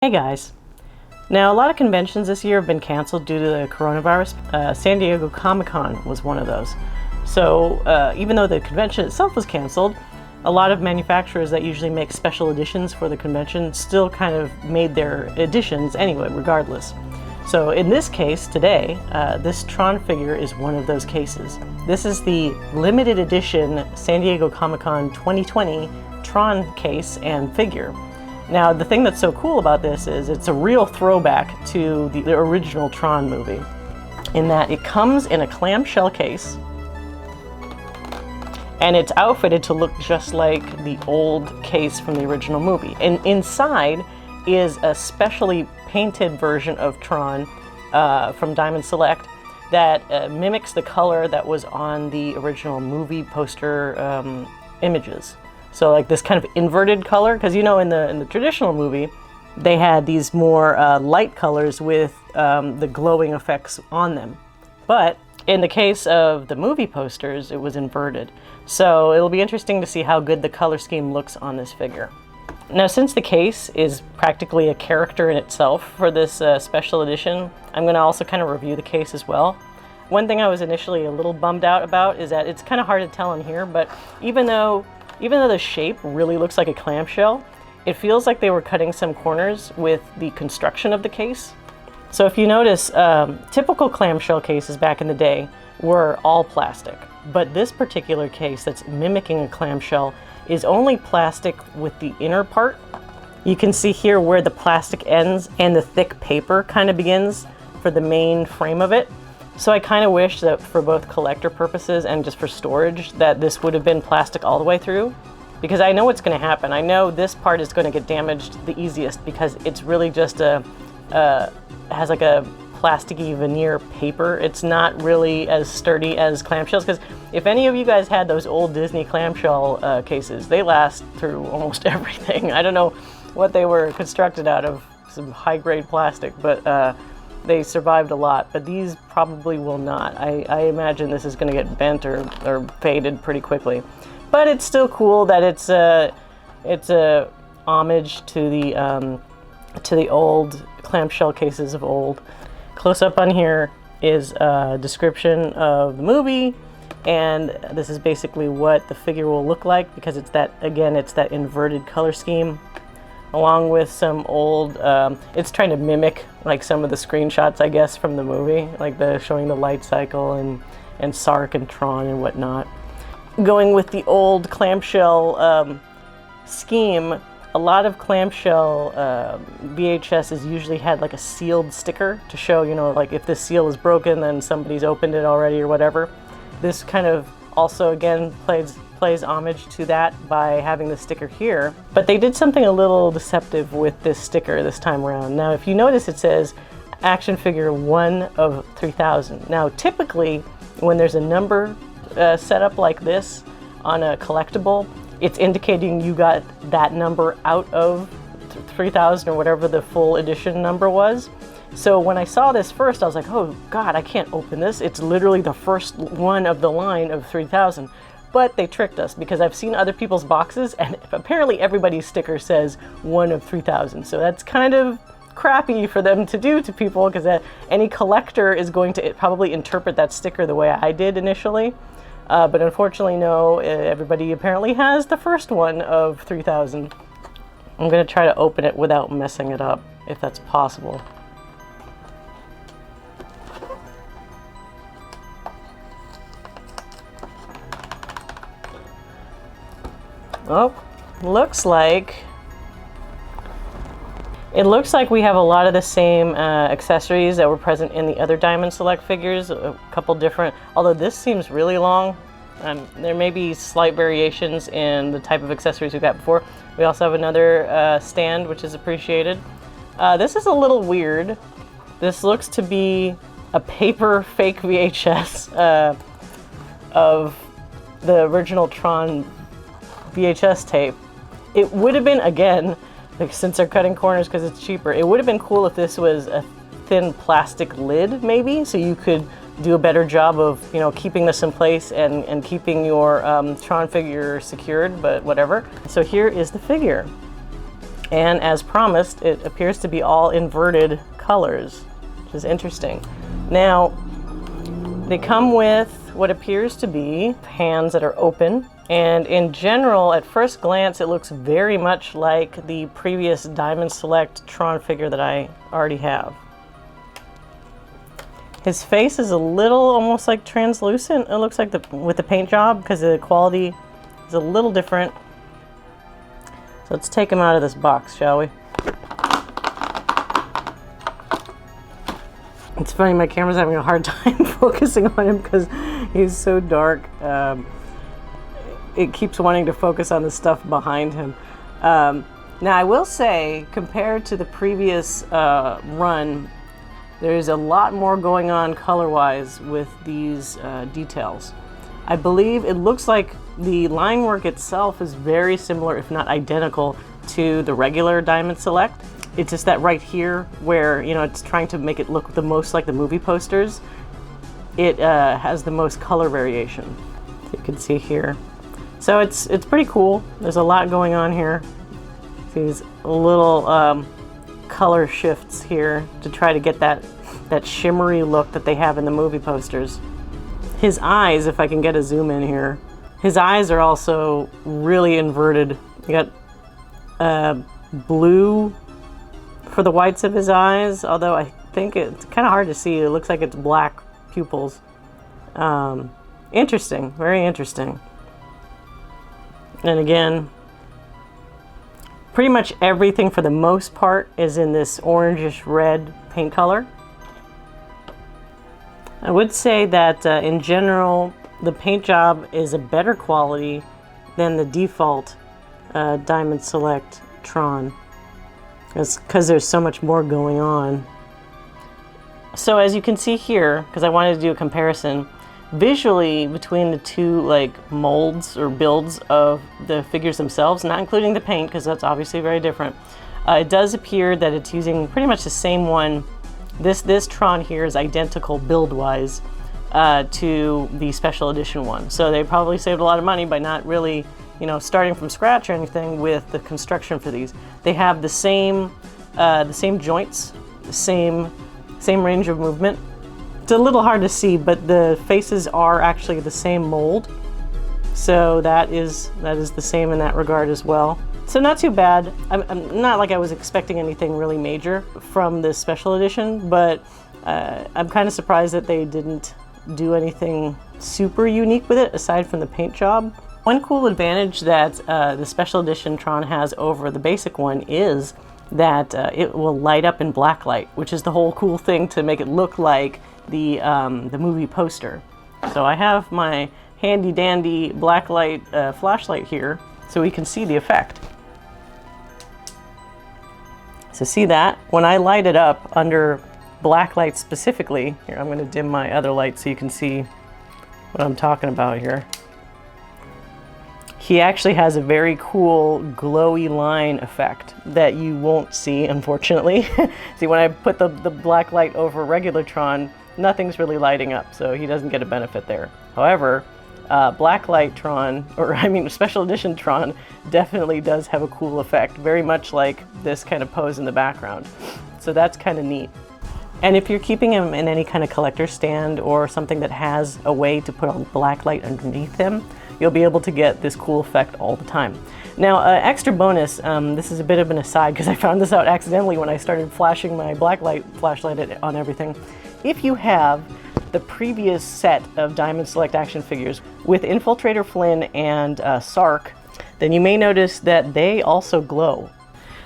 Hey guys. Now, a lot of conventions this year have been canceled due to the coronavirus. San Diego Comic-Con was one of those. So even though the convention itself was canceled, a lot of manufacturers that usually make special editions for the convention still kind of made their editions anyway, regardless. So in this case today, this Tron figure is one of those cases. This is the limited edition San Diego Comic-Con 2020 Tron case and figure. Now, the thing that's so cool about this is it's a real throwback to the original Tron movie, in that it comes in a clamshell case, and it's outfitted to look just like the old case from the original movie. And inside is a specially painted version of Tron from Diamond Select that mimics the color that was on the original movie poster images. So like this kind of inverted color, because you know in the traditional movie, they had these more light colors with the glowing effects on them. But in the case of the movie posters, it was inverted. So it'll be interesting to see how good the color scheme looks on this figure. Now, since the case is practically a character in itself for this special edition, I'm going to also kind of review the case as well. One thing I was initially a little bummed out about is that it's kind of hard to tell in here, but even though the shape really looks like a clamshell, it feels like they were cutting some corners with the construction of the case. So if you notice, typical clamshell cases back in the day were all plastic, but this particular case that's mimicking a clamshell is only plastic with the inner part. You can see here where the plastic ends and the thick paper kind of begins for the main frame of it. So I kind of wish that for both collector purposes and just for storage that this would have been plastic all the way through, because I know what's going to happen. I know this part is going to get damaged the easiest because it's really just has like a plasticky veneer paper. It's not really as sturdy as clamshells, because if any of you guys had those old Disney clamshell cases, they last through almost everything. I don't know what they were constructed out of, some high-grade plastic, but they survived a lot, but these probably will not. I imagine this is going to get bent or faded pretty quickly. But it's still cool that it's a homage to the old clamshell cases of old. Close up on here is a description of the movie, and this is basically what the figure will look like, because it's that inverted color scheme, along with some old, it's trying to mimic like some of the screenshots, I guess, from the movie, like showing the light cycle and Sark and Tron and whatnot. Going with the old clamshell scheme, a lot of clamshell VHSs usually had like a sealed sticker to show, you know, like if this seal is broken, then somebody's opened it already or whatever. This kind of also, again, plays homage to that by having the sticker here, but they did something a little deceptive with this sticker this time around. Now, if you notice, it says action figure 1 of 3000. Now, typically, when there's a number set up like this on a collectible, it's indicating you got that number out of 3000 or whatever the full edition number was. So when I saw this first, I was like, oh God, I can't open this. It's literally the first one of the line of 3000. But they tricked us, because I've seen other people's boxes and apparently everybody's sticker says 1 of 3000. So that's kind of crappy for them to do to people, because any collector is going to probably interpret that sticker the way I did initially. But unfortunately, no, everybody apparently has the first one of 3000. I'm going to try to open it without messing it up, if that's possible. Oh, looks like we have a lot of the same accessories that were present in the other Diamond Select figures, a couple different, although this seems really long. There may be slight variations in the type of accessories we got before. We also have another stand, which is appreciated. This is a little weird. This looks to be a paper fake VHS of the original Tron VHS tape. It would have been, again, like, since they're cutting corners because it's cheaper, it would have been cool if this was a thin plastic lid, maybe, so you could do a better job of, you know, keeping this in place and keeping your Tron figure secured, but whatever. So here is the figure. And as promised, it appears to be all inverted colors, which is interesting. Now, they come with what appears to be hands that are open. And in general, at first glance, it looks very much like the previous Diamond Select Tron figure that I already have. His face is a little almost like translucent. It looks like with the paint job, because the quality is a little different. So let's take him out of this box, shall we? It's funny, my camera's having a hard time focusing on him because he's so dark. It keeps wanting to focus on the stuff behind him. Now I will say, compared to the previous run, there's a lot more going on color-wise with these details. I believe it looks like the line work itself is very similar, if not identical, to the regular Diamond Select. It's just that right here, where it's trying to make it look the most like the movie posters, it has the most color variation. You can see here. So it's pretty cool. There's a lot going on here. These little color shifts here to try to get that shimmery look that they have in the movie posters. His eyes, if I can get a zoom in here, his eyes are also really inverted. You got blue for the whites of his eyes, although I think it's kind of hard to see. It looks like it's black pupils. Interesting, very interesting. And again, pretty much everything for the most part is in this orangish red paint color. I would say that in general, the paint job is a better quality than the default Diamond Select Tron. It's because there's so much more going on. So as you can see here, because I wanted to do a comparison, visually between the two molds or builds of the figures themselves, not including the paint because that's obviously very different, it does appear that it's using pretty much the same one. This Tron here is identical build-wise to the special edition one. So they probably saved a lot of money by not really, starting from scratch or anything with the construction for these. They have the same joints, the same range of movement. It's a little hard to see, but the faces are actually the same mold. So that is the same in that regard as well. So not too bad. I'm not like I was expecting anything really major from this special edition, but I'm kind of surprised that they didn't do anything super unique with it aside from the paint job. One cool advantage that the special edition Tron has over the basic one is that it will light up in blacklight, which is the whole cool thing to make it look like the movie poster. So I have my handy dandy blacklight flashlight here so we can see the effect. So see that? When I light it up under blacklight specifically, here I'm going to dim my other light so you can see what I'm talking about here. He actually has a very cool glowy line effect that you won't see, unfortunately. See, when I put the black light over regular Tron, nothing's really lighting up, so he doesn't get a benefit there. However, blacklight Tron, or I mean special edition Tron, definitely does have a cool effect, very much like this kind of pose in the background. So that's kind of neat. And if you're keeping him in any kind of collector stand or something that has a way to put a blacklight underneath him, you'll be able to get this cool effect all the time. Now, extra bonus, this is a bit of an aside because I found this out accidentally when I started flashing my blacklight flashlight on everything. If you have the previous set of Diamond Select action figures with Infiltrator Flynn and Sark, then you may notice that they also glow.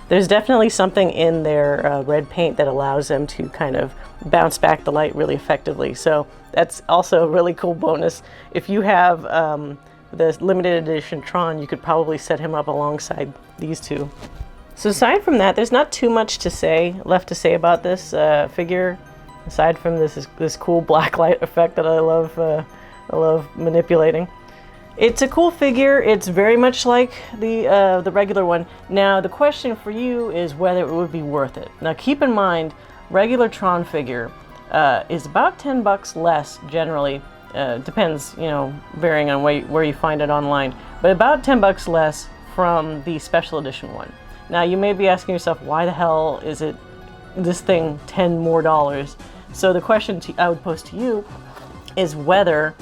There's definitely something in their red paint that allows them to kind of bounce back the light really effectively. So that's also a really cool bonus. If you have the limited edition Tron, you could probably set him up alongside these two. So aside from that, there's not too much left to say about this figure, aside from this cool blacklight effect that I love manipulating. It's a cool figure. It's very much like the regular one. Now the question for you is whether it would be worth it. Now keep in mind, regular Tron figure is about $10 less generally. Depends, varying on where you find it online, but about $10 less from the special edition one. Now you may be asking yourself, why the hell is this thing $10 more? So the question I would pose to you is whether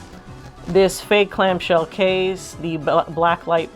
this fake clamshell case, the blacklight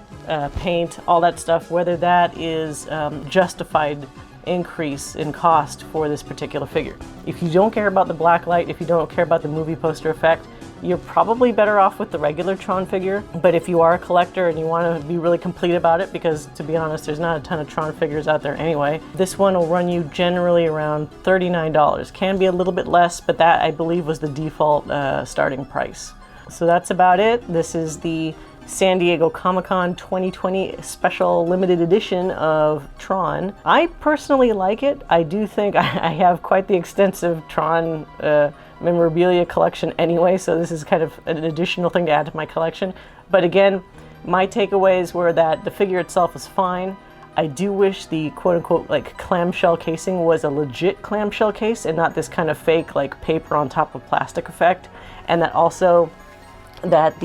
paint, all that stuff, whether that is justified increase in cost for this particular figure. If you don't care about the blacklight, if you don't care about the movie poster effect, you're probably better off with the regular Tron figure. But if you are a collector and you want to be really complete about it, because to be honest, there's not a ton of Tron figures out there anyway, this one will run you generally around $39. Can be a little bit less, but that I believe was the default starting price. So that's about it. This is the San Diego Comic-Con 2020 special limited edition of Tron. I personally like it. I do think I have quite the extensive Tron memorabilia collection anyway, so this is kind of an additional thing to add to my collection. But again, my takeaways were that the figure itself is fine. I do wish the quote-unquote like clamshell casing was a legit clamshell case and not this kind of fake like paper on top of plastic effect, and that also that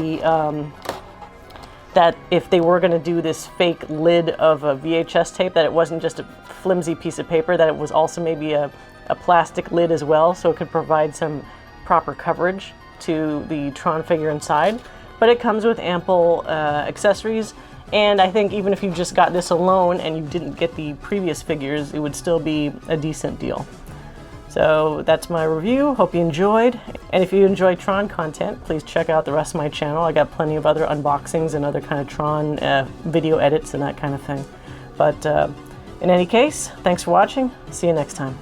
that if they were going to do this fake lid of a VHS tape, that it wasn't just a flimsy piece of paper, that it was also maybe a plastic lid as well, so it could provide some proper coverage to the Tron figure inside. But it comes with ample accessories, and I think even if you just got this alone and you didn't get the previous figures, it would still be a decent deal. So that's my review. Hope you enjoyed. And if you enjoy Tron content, please check out the rest of my channel. I got plenty of other unboxings and other kind of Tron video edits and that kind of thing. But in any case, thanks for watching. See you next time.